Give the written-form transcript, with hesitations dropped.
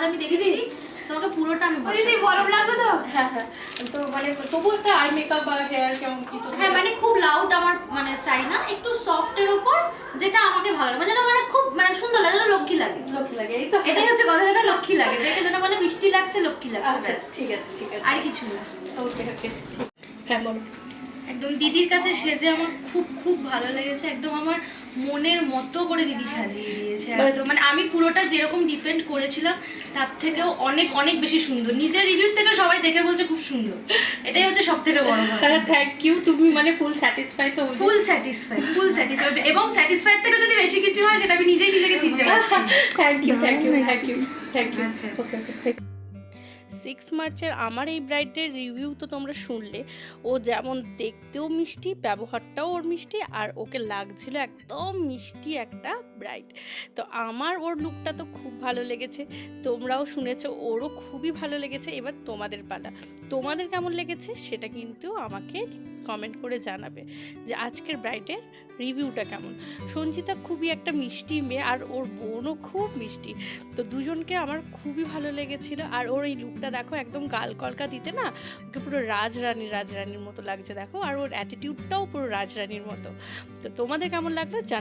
আমি দেখেছি, তোমাকে পুরোটা আমি বলছি। দিদি গরম লাগবে তো? হ্যাঁ হ্যাঁ, তো মানে তবু একটা আই মেকআপ বা হেয়ার কেমন কি? হ্যাঁ মানে খুব লাউড আমার মানে চাই না, একটু সফটের উপর যেটা আমাকে ভালো লাগে, যেন মানে খুব মানে সুন্দর লাগে, যেন লক্ষ্মী লাগে। লক্ষ্মী লাগে, এই তো। এটাই হচ্ছে কথা, যেন লক্ষ্মী লাগে, দেখে যেন বলে মিষ্টি লাগছে, লক্ষ্মী লাগছে, আচ্ছা ব্যাস। ঠিক আছে ঠিক আছে, আর কিছু না। ওকে ওকে, হ্যাঁ বলো। একদম দিদির কাছে সেজে আমার খুব খুব ভালো লেগেছে, একদম আমার মনের মতো করে দিদি সাজিয়ে দিয়েছে একদম। মানে আমি পুরোটা যেরকম ডিপেন্ড করেছিলাম তার থেকেও অনেক অনেক বেশি সুন্দর, নিজের রিভিউ থেকে সবাই দেখে বলছে খুব সুন্দর, এটাই হচ্ছে সব থেকে বড় কথা। থ্যাংক ইউ, তুমি মানে ফুল স্যাটিসফাই তো? ফুল স্যাটিসফাইড, ফুল স্যাটিসফাইড, এবং স্যাটিসফাইড থেকে যদি বেশি কিছু হয় সেটা আমি নিজেই নিজেকে চিনতে পারছি। Thank you thank you thank you thank you, আচ্ছা। ওকে ওকে। 6 মার্চের আমার এই ব্রাইডের রিভিউ তো তোমরা শুনলে, ও যেমন দেখতেও মিষ্টি, ব্যবহারটাও ওর মিষ্টি, আর ওকে লাগছিল একদম মিষ্টি একটা ব্রাইড। তো আমার ওর লুকটা তো খুব ভালো লেগেছে, তোমরাও শুনেছো ওরও খুবই ভালো লেগেছে। এবার তোমাদের পালা, তোমাদের কেমন লেগেছে সেটা কিন্তু আমাকে কমেন্ট করে জানাবে যে আজকের ব্রাইডের রিভিউটা কেমন। সঞ্চিতা খুবই একটা মিষ্টি মেয়ে, আর ওর বোনও খুব মিষ্টি, তো দুজনকে আমার খুবই ভালো লেগেছিল। আর ওর এই লুকটা দেখো, একদম গাল কলকা দিতে না ওকে পুরো রাজরানীর মতো লাগছে দেখো, আর ওর অ্যাটিটিউডটাও পুরো রাজরানীর মতো। তো তোমাদের কেমন লাগলো জানা।